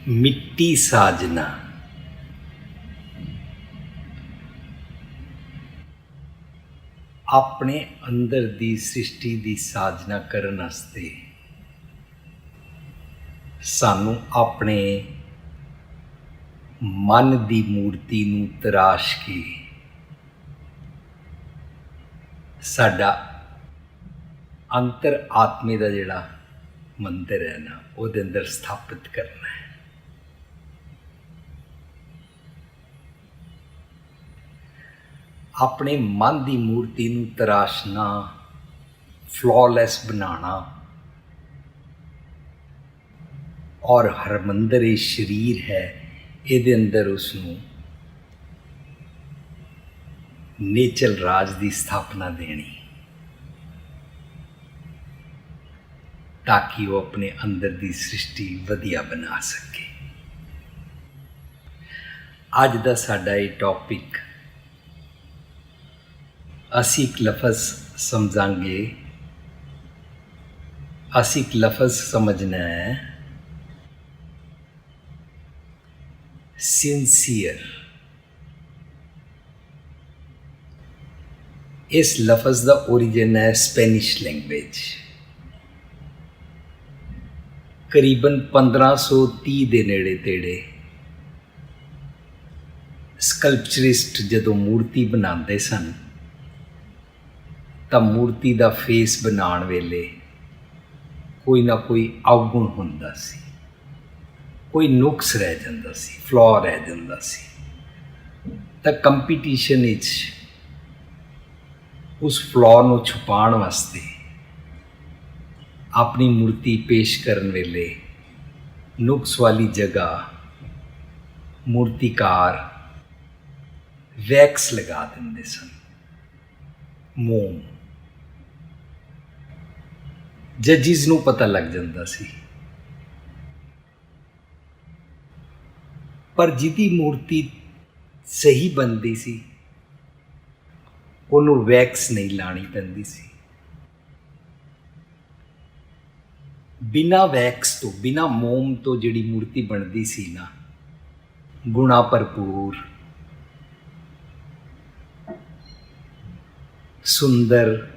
ਮਿੱਟੀ ਸਾਜਨਾ। ਆਪਣੇ ਅੰਦਰ ਦੀ ਸ੍ਰਿਸ਼ਟੀ ਦੀ ਸਾਜਨਾ ਕਰਨ ਵਾਸਤੇ ਸਾਨੂੰ ਆਪਣੇ ਮਨ ਦੀ ਮੂਰਤੀ ਨੂੰ ਤਰਾਸ਼ ਕੇ ਸਾਡਾ ਅੰਤਰ ਆਤਮੇ ਦਾ ਜਿਹੜਾ ਮੰਦਰ ਹੈ ਨਾ, ਉਹਦੇ ਅੰਦਰ ਸਥਾਪਿਤ ਕਰਨਾ ਹੈ। ਆਪਣੇ ਮਨ ਦੀ ਮੂਰਤੀ ਨੂੰ ਤਰਾਸ਼ਣਾ, ਫਲॉलेस ਬਣਾਉਣਾ ਔਰ ਹਰਮੰਦਰ ਇਹ ਸਰੀਰ ਹੈ, ਇਹਦੇ ਅੰਦਰ ਉਸ ਨੂੰ ਨੇਚਲ ਰਾਜ ਦੀ ਸਥਾਪਨਾ ਦੇਣੀ ਤਾਂ ਕਿ ਉਹ ਆਪਣੇ ਅੰਦਰ ਦੀ ਸ੍ਰਿਸ਼ਟੀ ਵਧੀਆ ਬਣਾ ਸਕੇ। ਅੱਜ ਦਾ ਸਾਡਾ ਇਹ ਟੌਪਿਕ, ਅਸੀਂ ਇੱਕ ਲਫ਼ਜ਼ ਸਮਝਾਂਗੇ। ਅਸੀਂ ਇੱਕ ਲਫ਼ਜ਼ ਸਮਝਣਾ ਹੈ, ਸਿੰਸੀਅਰ। ਇਸ ਲਫ਼ਜ਼ ਦਾ ਓਰੀਜਨ ਹੈ ਸਪੈਨਿਸ਼ ਲੈਂਗੁਏਜ। ਕਰੀਬਨ 1530 ਦੇ ਨੇੜੇ ਤੇੜੇ ਸਕਲਪਚਰਿਸਟ ਜਦੋਂ ਮੂਰਤੀ ਬਣਾਉਂਦੇ ਸਨ ਤਾਂ ਮੂਰਤੀ ਦਾ ਫੇਸ ਬਣਾਉਣ ਵੇਲੇ ਕੋਈ ਨਾ ਕੋਈ ਅਵਗੁਣ ਹੁੰਦਾ ਸੀ, ਕੋਈ ਨੁਕਸ ਰਹਿ ਜਾਂਦਾ ਸੀ, ਫਲॉ ਰਹਿ ਜਾਂਦਾ ਸੀ। ਤਾਂ ਕੰਪੀਟੀਸ਼ਨ ਵਿੱਚ ਉਸ ਫਲॉ ਨੂੰ ਛੁਪਾਉਣ ਵਾਸਤੇ ਆਪਣੀ ਮੂਰਤੀ ਪੇਸ਼ ਕਰਨ ਵੇਲੇ ਨੁਕਸ ਵਾਲੀ ਜਗ੍ਹਾ ਮੂਰਤੀਕਾਰ ਵੈਕਸ ਲਗਾ ਦਿੰਦੇ ਸਨ, ਮੋਮ। ਜੱਜਿਸ ਨੂੰ ਪਤਾ ਲੱਗ ਜਾਂਦਾ ਸੀ, ਪਰ ਜਿਹਦੀ ਮੂਰਤੀ ਸਹੀ ਬਣਦੀ ਸੀ ਉਹਨੂੰ ਵੈਕਸ ਨਹੀਂ ਲਾਣੀ ਪੈਂਦੀ ਸੀ। ਬਿਨਾਂ ਵੈਕਸ ਤੋਂ, ਬਿਨਾਂ ਮੋਮ ਤੋਂ ਜਿਹੜੀ ਮੂਰਤੀ ਬਣਦੀ ਸੀ ਨਾ, ਗੁਣਾ ਭਰਪੂਰ, ਸੁੰਦਰ,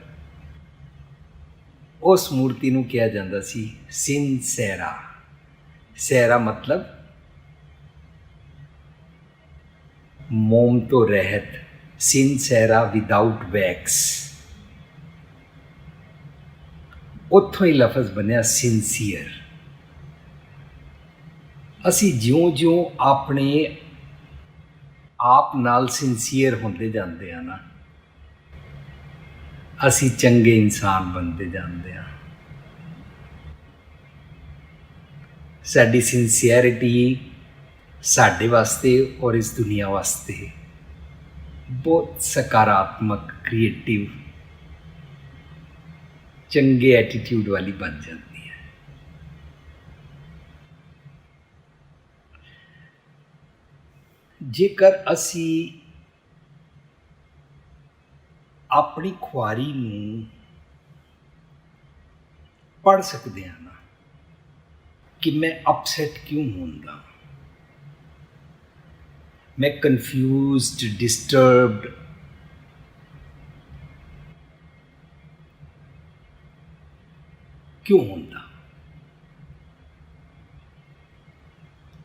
ਉਸ ਮੂਰਤੀ ਨੂੰ ਕਿਹਾ ਜਾਂਦਾ ਸੀ ਸਿਨਸੈਰਾ। ਸੈਰਾ ਮਤਲਬ ਮੋਮ ਤੋਂ ਰਹਿਤ, ਸਿਨਸੈਰਾ ਵਿਦਾਊਟ ਵੈਕਸ। ਉੱਥੋਂ ਹੀ ਲਫ਼ਜ਼ ਬਣਿਆ ਸਿੰਸੀਅਰ। ਅਸੀਂ ਜਿਉਂ-ਜਿਉਂ ਆਪਣੇ ਆਪ ਨਾਲ ਸਿੰਸੀਅਰ ਹੁੰਦੇ ਜਾਂਦੇ ਹਾਂ ਨਾ, ਅਸੀਂ ਚੰਗੇ ਇਨਸਾਨ ਬਣਦੇ ਜਾਂਦੇ ਹਾਂ। ਸਾਡੀ ਸਿੰਸੀਅਰਿਟੀ ਸਾਡੇ ਵਾਸਤੇ ਔਰ ਇਸ ਦੁਨੀਆ ਵਾਸਤੇ ਬਹੁਤ ਸਕਾਰਾਤਮਕ, ਕ੍ਰੀਏਟਿਵ, ਚੰਗੇ ਐਟੀਟਿਊਡ ਵਾਲੀ ਬਣ ਜਾਂਦੀ ਹੈ। ਜੇਕਰ ਅਸੀਂ ਆਪਣੀ ਖੁਆਰੀ ਨੂੰ ਪੜ੍ਹ ਸਕਦੇ ਹਾਂ ਨਾ ਕਿ ਮੈਂ ਅਪਸੈਟ ਕਿਉਂ ਹੁੰਦਾ, ਮੈਂ ਕਨਫਿਊਜ਼ਡ, ਡਿਸਟਰਬਡ ਕਿਉਂ ਹੁੰਦਾ,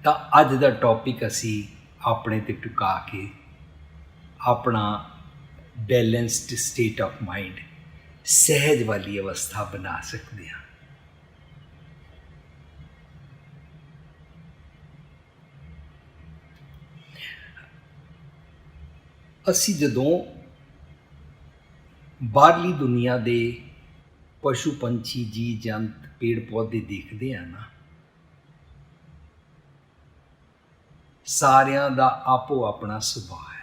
ਤਾਂ ਅੱਜ ਦਾ ਟੌਪਿਕ ਅਸੀਂ ਆਪਣੇ 'ਤੇ ਟਿਕਾ ਕੇ ਆਪਣਾ ਬੈਲੈਂਸਡ ਸਟੇਟ ਆਫ ਮਾਈਂਡ, ਸਹਿਜ ਵਾਲੀ ਅਵਸਥਾ ਬਣਾ ਸਕਦੇ ਹਾਂ। ਅਸੀਂ ਜਦੋਂ ਬਾਹਰਲੀ ਦੁਨੀਆ ਦੇ ਪਸ਼ੂ ਪੰਛੀ, ਜੀ ਜੰਤ, ਪੇੜ ਪੌਦੇ ਦੇਖਦੇ ਹਾਂ ਨਾ, ਸਾਰਿਆਂ ਦਾ ਆਪੋ ਆਪਣਾ ਸੁਭਾਅ ਹੈ।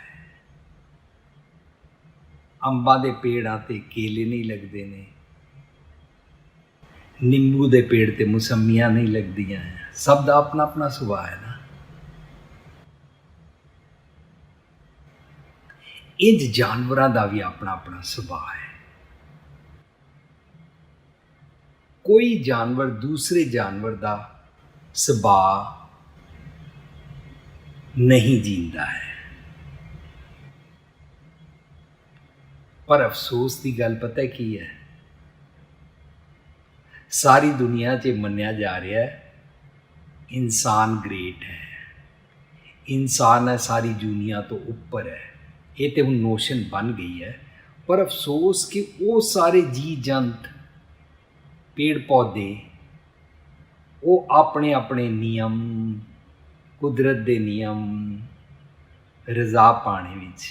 ਅੰਬਾਂ ਦੇ ਪੇੜਾਂ 'ਤੇ ਕੇਲੇ ਨਹੀਂ ਲੱਗਦੇ ਨੇ, ਨਿੰਬੂ ਦੇ ਪੇੜ 'ਤੇ ਮੌਸਮੀਆਂ ਨਹੀਂ ਲੱਗਦੀਆਂ ਹੈ। ਸਭ ਦਾ ਆਪਣਾ ਆਪਣਾ ਸੁਭਾਅ ਹੈ ਨਾ। ਇੰਝ ਜਾਨਵਰਾਂ ਦਾ ਵੀ ਆਪਣਾ ਆਪਣਾ ਸੁਭਾਅ ਹੈ। ਕੋਈ ਜਾਨਵਰ ਦੂਸਰੇ ਜਾਨਵਰ ਦਾ ਸੁਭਾਅ नहीं जींदा है। पर अफसोस की गल पता की है, सारी दुनिया 'ਚ मन्निया जा रहा है इंसान ग्रेट है, इंसान है सारी दुनिया तो उपर है। ये तो हुण नोशन बन गई है। पर अफसोस कि वो सारे जी जंत पेड़ पौधे वो अपने अपने नियम, कुदरत के नियम, रज़ा पाने विच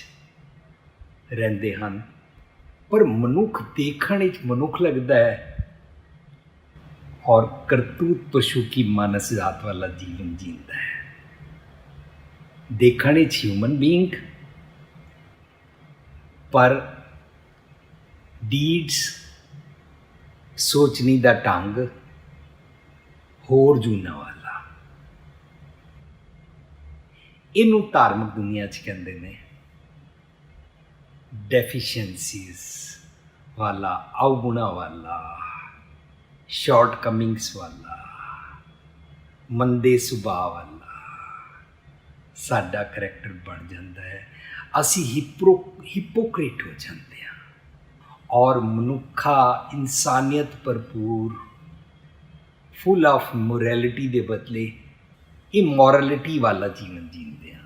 रहिंदे हन। पर मनुख देखण विच मनुख लगदा है और करतूत पशु की मानस जात वाला जीवन जींदा है। देखण विच ह्यूमन बीइंग, पर डीड्स सोचने का ढंग होर जूना वाला। इनू धार्मिक दुनिया च कहते हैं डेफिशिएंसीज वाला, अवगुणा वाला, शॉर्ट कमिंग्स वाला, मंदे सुभाव वाला साडा करैक्टर बन जाता है। असी हिपोक्रेट हो जाते हैं और मनुखा इंसानियत भरपूर फुल ऑफ मोरैलिटी के बदले इमोरलिटी वाला जीवन जीते हैं।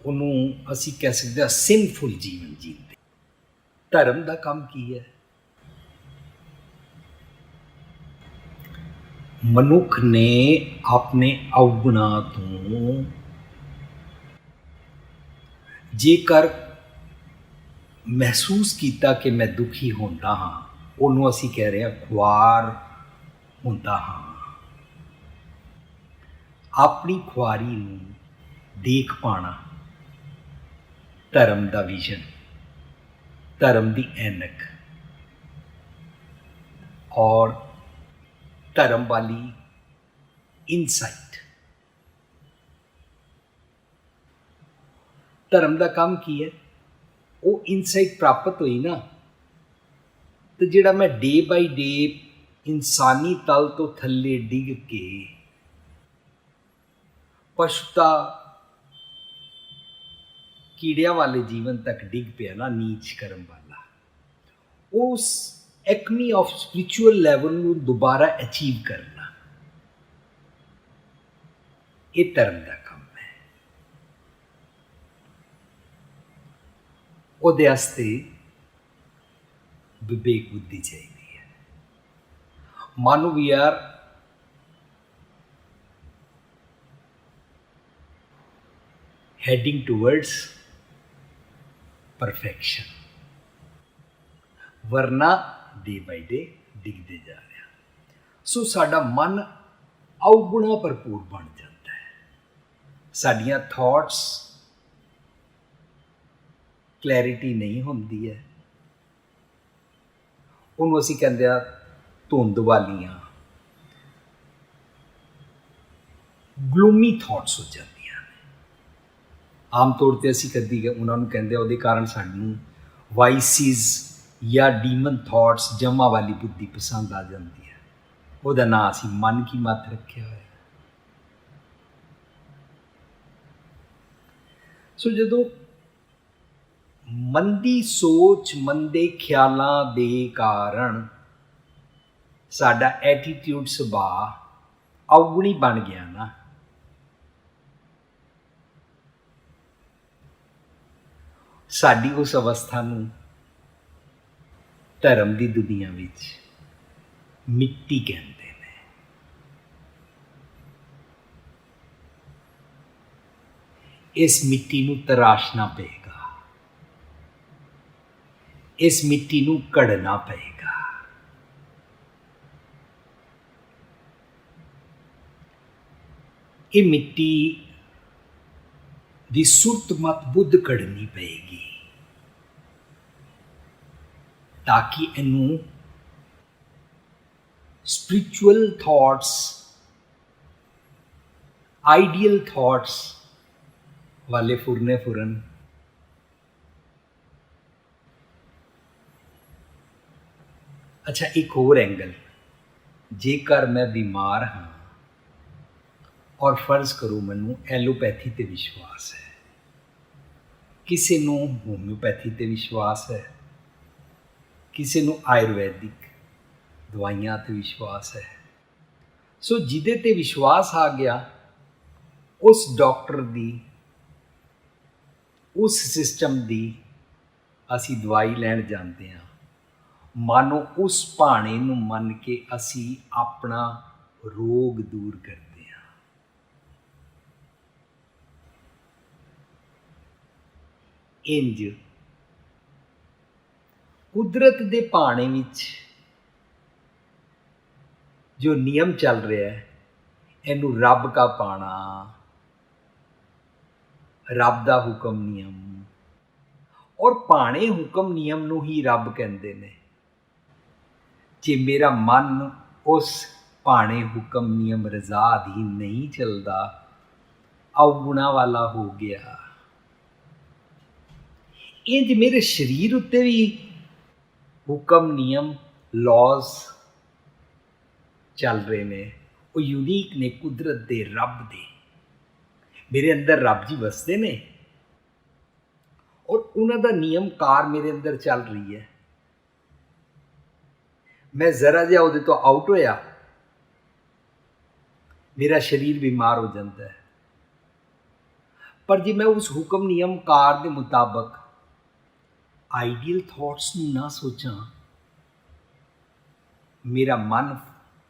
उन्होंने असी कह सकते हैं सिनफुल जीवन जीते। धर्म का काम की है? मनुख ने अपने अवगुणा तो जेकर महसूस किया कि मैं दुखी होंदा हाँ, उन्होंने असी कह रहे हैं खुआर होंदा हाँ। अपनी खुआरी नूं देख पाना धर्म का विजन, धर्म की ऐनक और धर्म वाली इनसाइट। धर्म का काम की है? वो इनसाइट प्राप्त हुई ना तो जिहड़ा मैं डे बाई डे इंसानी तल तो थल्ले डिग के पशुता कीड़िया वाले जीवन तक डिग पिया ना, नीच कर्म वाला, उस एक्मी ऑफ स्पिरिचुअल लैवल नूं दोबारा अचीव करना, ये धर्म का काम है। उहदे वास्ते विवेक बुद्धि चाहिए है। मानो we are heading towards perfection, वरना डे बाई डे डिगते जा रहा। सो साडा मन अवगुणा भरपूर बन जाता है। साडियां थॉट्स क्लैरिटी नहीं होती है। उन्होंने असी कहते हैं धुंध वालियां ग्लूमी थॉट्स हो जाती हैं। आम तौर पर असी कदी उन्होंने कहते हैं कारण सानू वाइसिस या डीमन थॉट्स जमा वाली बुद्धि पसंद आ जाती है। वह ना असी मन की मत रखा हुआ। सो जो मंदी सोच मंदे ख्यालों के कारण साडा एटीट्यूड सुभाव अवगुणी बन गया ना, साडी उस अवस्था नूं धर्म की दुनिया विच मिट्टी कहते हैं। इस मिट्टी नूं तराशना पेगा, इस मिट्टी नूं कढ़ना पेगा। ये मिट्टी दी सुरत मत बुद्ध कढ़नी पेगी ताकि इनू स्पिरिचुअल थॉट्स, आइडियल थॉट्स वाले फुरने फुरन। अच्छा, एक होर एंगल, जेकर मैं बीमार हाँ ਔਰ ਫਰਜ਼ ਕਰੋ ਮੈਨੂੰ ਐਲੋਪੈਥੀ 'ਤੇ ਵਿਸ਼ਵਾਸ ਹੈ, ਕਿਸੇ ਨੂੰ ਹੋਮਿਓਪੈਥੀ 'ਤੇ ਵਿਸ਼ਵਾਸ ਹੈ, ਕਿਸੇ ਨੂੰ ਆਯੁਰਵੈਦਿਕ ਦਵਾਈਆਂ 'ਤੇ ਵਿਸ਼ਵਾਸ ਹੈ। ਸੋ ਜਿਹਦੇ 'ਤੇ ਵਿਸ਼ਵਾਸ ਆ ਗਿਆ, ਉਸ ਡਾਕਟਰ ਦੀ, ਉਸ ਸਿਸਟਮ ਦੀ ਅਸੀਂ ਦਵਾਈ ਲੈਣ ਜਾਂਦੇ ਹਾਂ। ਮਾਨੋ ਉਸ ਭਾਣੇ ਨੂੰ ਮੰਨ ਕੇ ਅਸੀਂ ਆਪਣਾ ਰੋਗ ਦੂਰ ਕਰਦੇ ਹਾਂ। ਇੰਜ ਕੁਦਰਤ ਦੇ ਭਾਣੇ ਵਿੱਚ ਜੋ ਨਿਯਮ ਚੱਲ ਰਿਹਾ ਹੈ, ਇਹਨੂੰ ਰੱਬ ਕਾ ਪਾਣਾ, ਰੱਬ ਦਾ ਹੁਕਮ ਨਿਯਮ, ਔਰ ਭਾਣੇ ਹੁਕਮ ਨਿਯਮ ਨੂੰ ਹੀ ਰੱਬ ਕਹਿੰਦੇ ਨੇ। ਜੇ ਮੇਰਾ ਮਨ ਉਸ ਭਾਣੇ ਹੁਕਮ ਨਿਯਮ ਰਜ਼ਾ ਅਧੀਨ ਨਹੀਂ ਚੱਲਦਾ, ਅਵਗੁਣਾ ਵਾਲਾ ਹੋ ਗਿਆ। ਇੰਜ ਮੇਰੇ ਸਰੀਰ ਉੱਤੇ ਵੀ ਹੁਕਮ ਨਿਯਮ ਲੌਜ਼ ਚੱਲ ਰਹੇ ਨੇ, ਉਹ ਯੂਨੀਕ ਨੇ, ਕੁਦਰਤ ਦੇ, ਰੱਬ ਦੇ। ਮੇਰੇ ਅੰਦਰ ਰੱਬ ਜੀ ਵਸਦੇ ਨੇ ਔਰ ਉਹਨਾਂ ਦਾ ਨਿਯਮ ਕਾਰ ਮੇਰੇ ਅੰਦਰ ਚੱਲ ਰਹੀ ਹੈ। ਮੈਂ ਜ਼ਰਾ ਜਿਹਾ ਉਹਦੇ ਤੋਂ ਆਊਟ ਹੋਇਆ, ਮੇਰਾ ਸਰੀਰ ਬਿਮਾਰ ਹੋ ਜਾਂਦਾ ਹੈ। ਪਰ ਜੇ ਮੈਂ ਉਸ ਹੁਕਮ ਨਿਯਮ ਕਾਰ ਦੇ ਮੁਤਾਬਕ ਆਈਡੀਅਲ ਥਾਟਸ ਨੂੰ ਨਾ ਸੋਚਾਂ, ਮੇਰਾ ਮਨ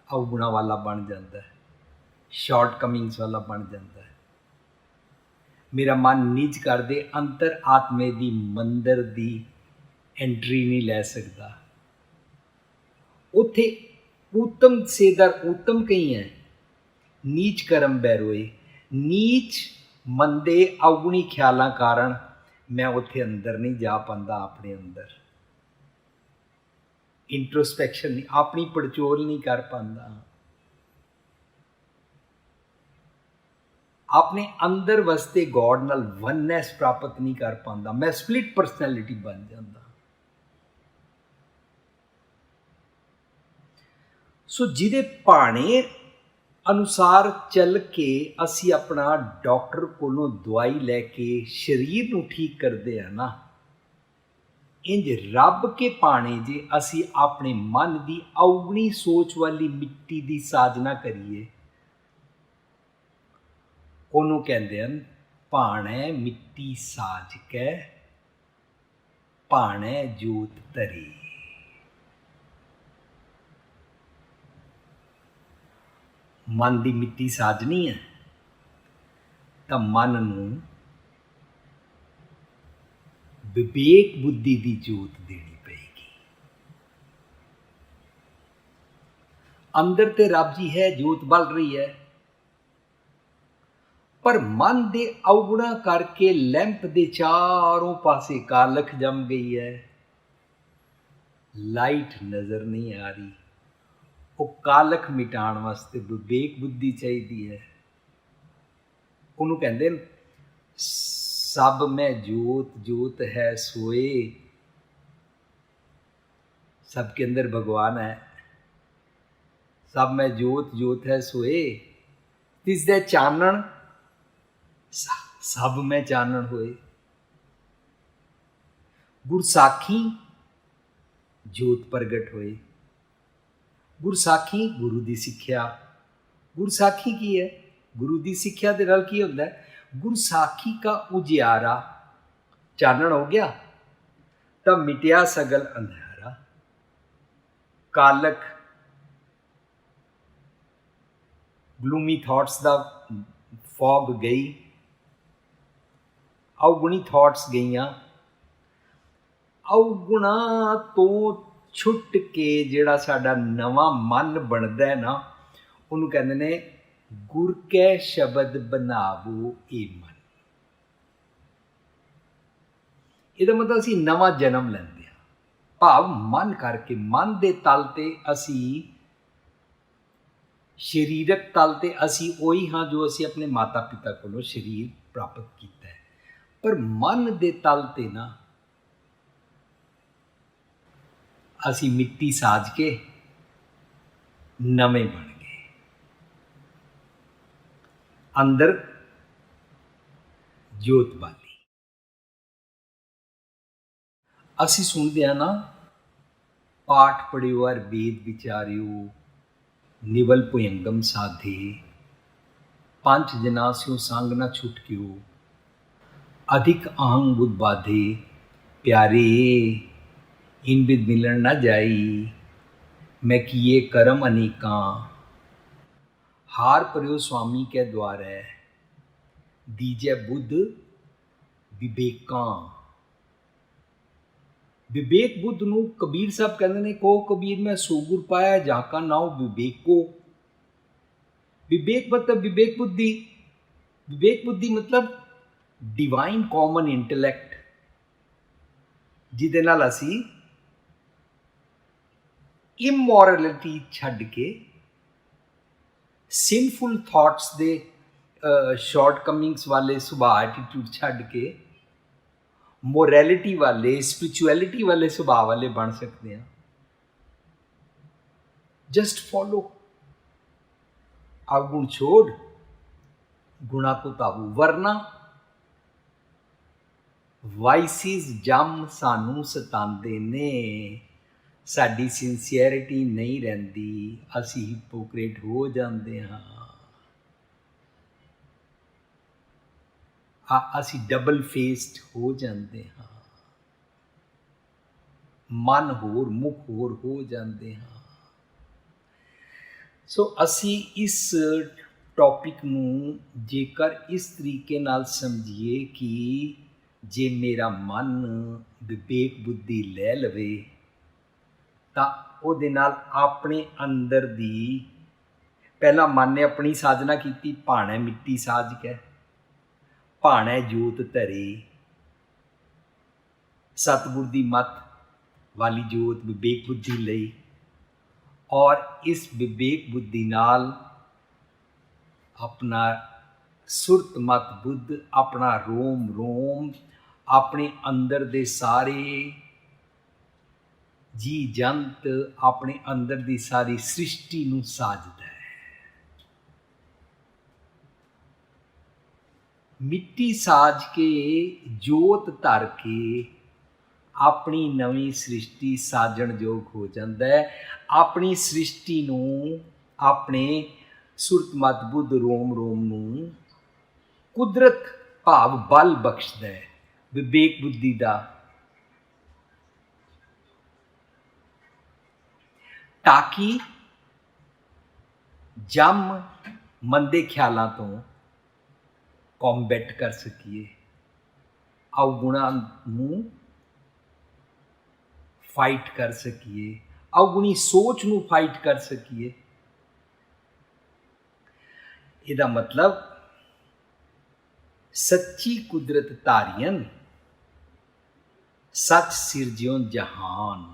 ਅਵਗੁਣਾ ਵਾਲਾ ਬਣ ਜਾਂਦਾ ਹੈ, ਸ਼ਾਰਟ ਕਮਿੰਗਸ ਵਾਲਾ ਬਣ ਜਾਂਦਾ ਹੈ। ਮੇਰਾ ਮਨ ਨਿੱਜ ਕਰਦੇ ਅੰਤਰ ਆਤਮੇ ਦੀ ਮੰਦਰ ਦੀ ਐਂਟਰੀ ਨਹੀਂ ਲੈ ਸਕਦਾ। ਉੱਥੇ ਊਤਮ ਸੇਦਰ ਊਤਮ ਕਹੀ ਹੈ, ਨੀਚ ਕਰਮ ਬੈਰੋਏ। ਨੀਚ ਮੰਦੇ ਅਵਗੁਣੀ ਖਿਆਲਾਂ ਕਾਰਨ ਮੈਂ ਉੱਥੇ ਅੰਦਰ ਨਹੀਂ ਜਾ ਪਾਉਂਦਾ। ਆਪਣੇ ਅੰਦਰ ਇੰਟਰੋਸਪੈਕਸ਼ਨ ਨਹੀਂ, ਆਪਣੀ ਪੜਚੋਲ ਨਹੀਂ ਕਰ ਪਾਉਂਦਾ, ਆਪਣੇ ਅੰਦਰ ਵਸਤੇ ਗੋਡ ਨਾਲ ਵਨਨੈਸ ਪ੍ਰਾਪਤ ਨਹੀਂ ਕਰ ਪਾਉਂਦਾ। ਮੈਂ ਸਪਲਿਟ ਪਰਸਨੈਲਿਟੀ ਬਣ ਜਾਂਦਾ। ਸੋ ਜਿਹਦੇ ਭਾਣੇ ਅਨੁਸਾਰ ਚੱਲ ਕੇ ਅਸੀਂ ਆਪਣਾ ਡਾਕਟਰ ਕੋਲੋਂ ਦਵਾਈ ਲੈ ਕੇ ਸਰੀਰ ਨੂੰ ਠੀਕ ਕਰਦੇ ਹਾਂ ਨਾ, ਇੰਜ ਰੱਬ ਕੇ ਭਾਣੇ ਜੇ ਅਸੀਂ ਆਪਣੇ ਮਨ ਦੀ ਅਵਗੁਣੀ ਸੋਚ ਵਾਲੀ ਮਿੱਟੀ ਦੀ ਸਾਜਨਾ ਕਰੀਏ, ਉਹਨੂੰ ਕਹਿੰਦੇ ਹਨ ਭਾਣੈ ਮਿੱਟੀ ਸਾਜ ਕੈ ਭਾਣੈ ਜੋਤ ਧਰੇ। ਮਨ ਦੀ ਮਿੱਟੀ ਸਾਜਣੀ ਹੈ ਤਾਂ ਮਨ ਨੂੰ ਵਿਵੇਕ ਬੁੱਧੀ ਦੀ ਜੋਤ ਦੇਣੀ ਪਏਗੀ। ਅੰਦਰ ਤੇ ਰੱਬ ਜੀ ਹੈ, ਜੋਤ ਬਲ ਰਹੀ ਹੈ, ਪਰ ਮਨ ਦੇ ਅਵਗੁਣਾ ਕਰਕੇ ਲੈਂਪ ਦੇ ਚਾਰੋਂ ਪਾਸੇ ਕਾਲਖ ਜੰਮ ਗਈ ਹੈ, ਲਾਈਟ ਨਜ਼ਰ ਨਹੀਂ ਆ ਰਹੀ। ਉਹ ਕਾਲਖ ਮਿਟਾਉਣ ਵਾਸਤੇ ਵਿਵੇਕ ਬੁੱਧੀ ਚਾਹੀਦੀ ਹੈ। ਉਹਨੂੰ ਕਹਿੰਦੇ ਨੇ ਸਭ ਮੈਂ ਜੋਤ ਜੋਤ ਹੈ सोए, सबके अंदर भगवान है। सब में जोत जोत है सोए, तिसदे चानण सब में चानण होए। गुरसाखी जोत प्रगट होए। गुरसाखी गुरु की सिक्ख्या। गुरसाखी की है? गुरु की सिक्ख्या के नाल की होंदा है? गुरसाखी का उजियारा चानण हो गया तब मिटिया सगल अंधारा। कालक ग्लूमी थॉट्स दा फॉग गई, अवगुणी थॉट्स गईयां। अवगुणा तो छुट के जिहड़ा साडा नवा मन बनदा है ना, उहनूं कहंदे ने गुर कै शब्द बनावो ए मन। ਇਹਦਾ ਮਤਲਬ ਅਸੀਂ ਨਵਾਂ ਜਨਮ ਲੈਂਦੇ ਹਾਂ। ਭਾਵ ਮਨ ਕਰਕੇ, ਮਨ ਦੇ ਤਲ ਤੇ ਅਸੀਂ, ਸਰੀਰਕ ਤਲ ਤੇ ਅਸੀਂ ਉਹੀ ਹਾਂ ਜੋ ਅਸੀਂ ਆਪਣੇ ਮਾਤਾ ਪਿਤਾ ਕੋਲੋਂ ਸਰੀਰ ਪ੍ਰਾਪਤ ਕੀਤਾ ਹੈ, ਪਰ ਮਨ ਦੇ ਤਲ ਤੇ ਨਾ ਅਸੀਂ ਮਿੱਟੀ ਸਾਜ ਕੇ ਨਵੇਂ ਬਣ ਗਏ। ਅੰਦਰ ਜੋਤ ਬਾਲੀ। ਅਸੀਂ ਸੁਣਦੇ ਹਾਂ ਨਾ, ਪਾਠ ਪੜਿਓ ਅਰ ਵੇਦ ਵਿਚਾਰਿਓ, ਨਿਵਲ ਭੁਯੰਗਮ ਸਾਧੇ, ਪੰਜ ਜਨਾ ਸਿਓ ਸੰਗ ਨਾ ਛੁਟਕਿਓ, अधिक आहंग बुध बाधे, प्यारे इन बिद मिलन न जाई, मैं किए करम अनेका, हार परियो स्वामी के द्वारै, दीजै बुद्ध विवेकां। विवेक बुद्ध ਨੂੰ ਕਬੀਰ ਸਾਹਿਬ ਕਹਿੰਦੇ ਨੇ, ਕੋ ਕਬੀਰ ਮੈਂ ਸੋ ਗੁਰ ਪਾਇਆ ਜਾਂ ਕਾ ਨਾਉ ਵਿਵੇਕੋ। ਵਿਵੇਕ ਮਤਲਬ ਵਿਵੇਕ ਬੁੱਧੀ। ਵਿਵੇਕ ਬੁੱਧੀ ਮਤਲਬ ਡਿਵਾਈਨ ਕਾਮਨ ਇੰਟੈਲੈਕਟ, ਜਿਹਦੇ ਨਾਲ ਅਸੀਂ ਇਮੋਰਲਿਟੀ ਛੱਡ ਕੇ, ਸਿਨਫੁਲ ਥਾਟਸ ਦੇ ਸ਼ਾਰਟਕਮਿੰਗਸ ਵਾਲੇ ਸੁਭਾਅ ਐਟੀਟਿਊਡ ਛੱਡ ਕੇ ਮੋਰੈਲਿਟੀ ਵਾਲੇ, ਸਪਿਰਿਚੁਅਲਿਟੀ ਵਾਲੇ ਸੁਭਾਅ ਵਾਲੇ ਬਣ ਸਕਦੇ ਹਾਂ। ਜਸਟ ਫੋਲੋ, ਅਵਗੁਣ ਛੋੜ, ਗੁਣਾ ਕੋ ਤਾਬੂ, ਵਰਨਾ ਵਾਈਸਿਸ ਜੰਮ ਸਾਨੂੰ ਸਤਾਉਂਦੇ ਨੇ, ਸਾਡੀ ਸਿੰਸੀਅਰਿਟੀ ਨਹੀਂ ਰਹਿੰਦੀ, ਅਸੀਂ ਹਿਪੋਕਰੇਟ ਹੋ ਜਾਂਦੇ ਹਾਂ, ਅਸੀਂ ਡਬਲ ਫੇਸਡ ਹੋ ਜਾਂਦੇ ਹਾਂ, ਮਨ ਹੋਰ ਮੁਖ ਹੋਰ ਹੋ ਜਾਂਦੇ ਹਾਂ। ਸੋ ਅਸੀਂ ਇਸ ਟੌਪਿਕ ਨੂੰ ਜੇਕਰ ਇਸ ਤਰੀਕੇ ਨਾਲ ਸਮਝੀਏ ਕਿ ਜੇ ਮੇਰਾ ਮਨ ਵਿਵੇਕ ਬੁੱਧੀ ਲੈ ਲਵੇ ਤਾਂ ਉਹਦੇ ਨਾਲ ਆਪਣੇ ਅੰਦਰ ਦੀ, ਪਹਿਲਾਂ ਮਨ ਨੇ ਆਪਣੀ ਸਾਜਨਾ ਕੀਤੀ, ਭਾਣੈ ਮਿੱਟੀ ਸਾਜ ਕੇ, ਭਾਣੈ ਜੋਤ ਧਰੇ, ਸਤਿਗੁਰ ਦੀ ਮੱਤ ਵਾਲੀ ਜੋਤ ਵਿਵੇਕ ਬੁੱਧੀ ਲਈ, ਔਰ ਇਸ ਵਿਵੇਕ ਬੁੱਧੀ ਨਾਲ ਆਪਣਾ ਸੁਰਤ ਮਤ ਬੁੱਧ, ਆਪਣਾ ਰੋਮ ਰੋਮ, ਆਪਣੇ ਅੰਦਰ ਦੇ ਸਾਰੇ ਜੀ ਜੰਤ, ਆਪਣੇ ਅੰਦਰ ਦੀ ਸਾਰੀ ਸ੍ਰਿਸ਼ਟੀ ਨੂੰ ਸਾਜਦਾ ਹੈ। ਮਿੱਟੀ ਸਾਜ ਕੇ, ਜੋਤ ਧਰ ਕੇ ਆਪਣੀ ਨਵੀਂ ਸ੍ਰਿਸ਼ਟੀ ਸਾਜਣ ਯੋਗ ਹੋ ਜਾਂਦਾ ਹੈ। ਆਪਣੀ ਸ੍ਰਿਸ਼ਟੀ ਨੂੰ, ਆਪਣੇ ਸੁਰਤ ਮਤ ਬੁੱਧ ਰੋਮ ਰੋਮ ਨੂੰ ਕੁਦਰਤ ਭਾਵ ਬਲ ਬਖਸ਼ਦਾ ਹੈ, ਵਿਵੇਕ ਬੁੱਧੀ ਦਾ, ਤਾਕਿ ਜੰਮ ਮੰਦੇ ਖਿਆਲਾਂ ਤੋਂ ਕੰਬੈਟ ਕਰ ਸਕੀਏ, ਅਵਗੁਣਾਂ ਨੂੰ ਫਾਈਟ ਕਰ ਸਕੀਏ, ਅਵਗੁਣੀ ਸੋਚ ਨੂੰ ਫਾਈਟ ਕਰ ਸਕੀਏ। ਇਹਦਾ ਮਤਲਬ ਸੱਚੀ ਕੁਦਰਤ ਧਾਰੀਅਨ, ਸੱਚ ਸਿਰਜਿਓ ਜਹਾਨ।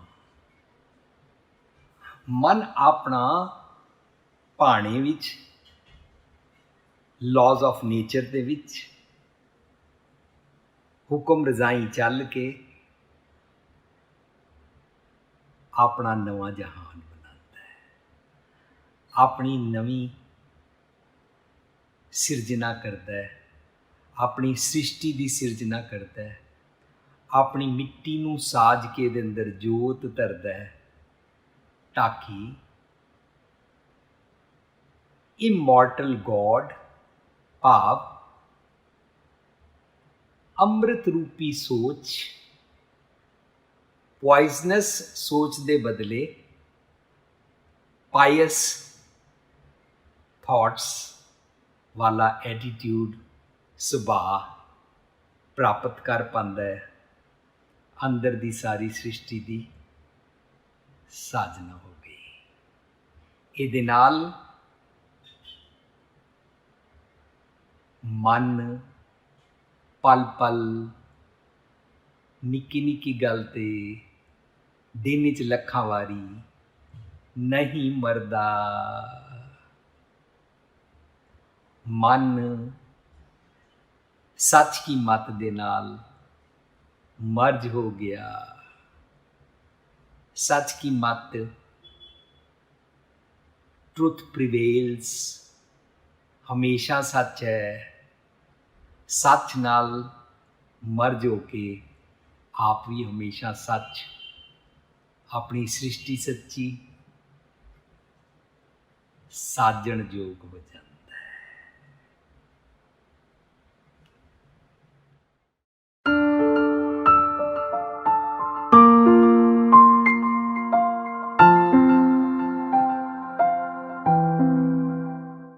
ਮਨ ਆਪਣਾ ਭਾਣੇ ਵਿੱਚ, ਲਾਜ਼ ਆਫ ਨੇਚਰ ਦੇ ਵਿੱਚ ਹੁਕਮ ਰਜ਼ਾਈ ਚੱਲ ਕੇ ਆਪਣਾ ਨਵਾਂ ਜਹਾਨ ਬਣਾਉਂਦਾ ਹੈ, ਆਪਣੀ ਨਵੀਂ ਸਿਰਜਣਾ ਕਰਦਾ ਹੈ, ਆਪਣੀ ਸ੍ਰਿਸ਼ਟੀ ਦੀ ਸਿਰਜਣਾ ਕਰਦਾ ਹੈ, ਆਪਣੀ ਮਿੱਟੀ ਨੂੰ ਸਾਜ ਕੇ ਇਹਦੇ ਅੰਦਰ ਜੋਤ ਧਰਦਾ ਹੈ, ਤਾਕਿ ਇਮੋਰਟਲ ਗੋਡ ਭਾਵ ਅੰਮ੍ਰਿਤ ਰੂਪੀ ਸੋਚ, ਪੋਇਜ਼ਨਸ ਸੋਚ ਦੇ ਬਦਲੇ ਪਾਇਸ ਥਾਟਸ ਵਾਲਾ ਐਟੀਟਿਊਡ, ਸੁਭਾਅ ਪ੍ਰਾਪਤ ਕਰ ਪਾਉਂਦਾ ਹੈ। ਅੰਦਰ ਦੀ ਸਾਰੀ ਸ੍ਰਿਸ਼ਟੀ ਦੀ ਸਾਜਨਾ ਹੋ ਗਈ। ਇਹਦੇ ਨਾਲ ਮਨ ਪਲ ਪਲ, ਨਿੱਕੀ ਨਿੱਕੀ ਗੱਲ 'ਤੇ, ਦਿਨ 'ਚ ਲੱਖਾਂ ਵਾਰੀ ਨਹੀਂ ਮਰਦਾ। ਮਨ ਸੱਚ ਕੀ ਮੱਤ ਦੇ ਨਾਲ ਮਰਜ ਹੋ ਗਿਆ। सच की मत, ट्रुथ प्रिवेल्स, हमेशा सच है, सच नाल मर्ज हो के आप भी हमेशा सच, अपनी सृष्टि सच्ची, साजण जोग वचन।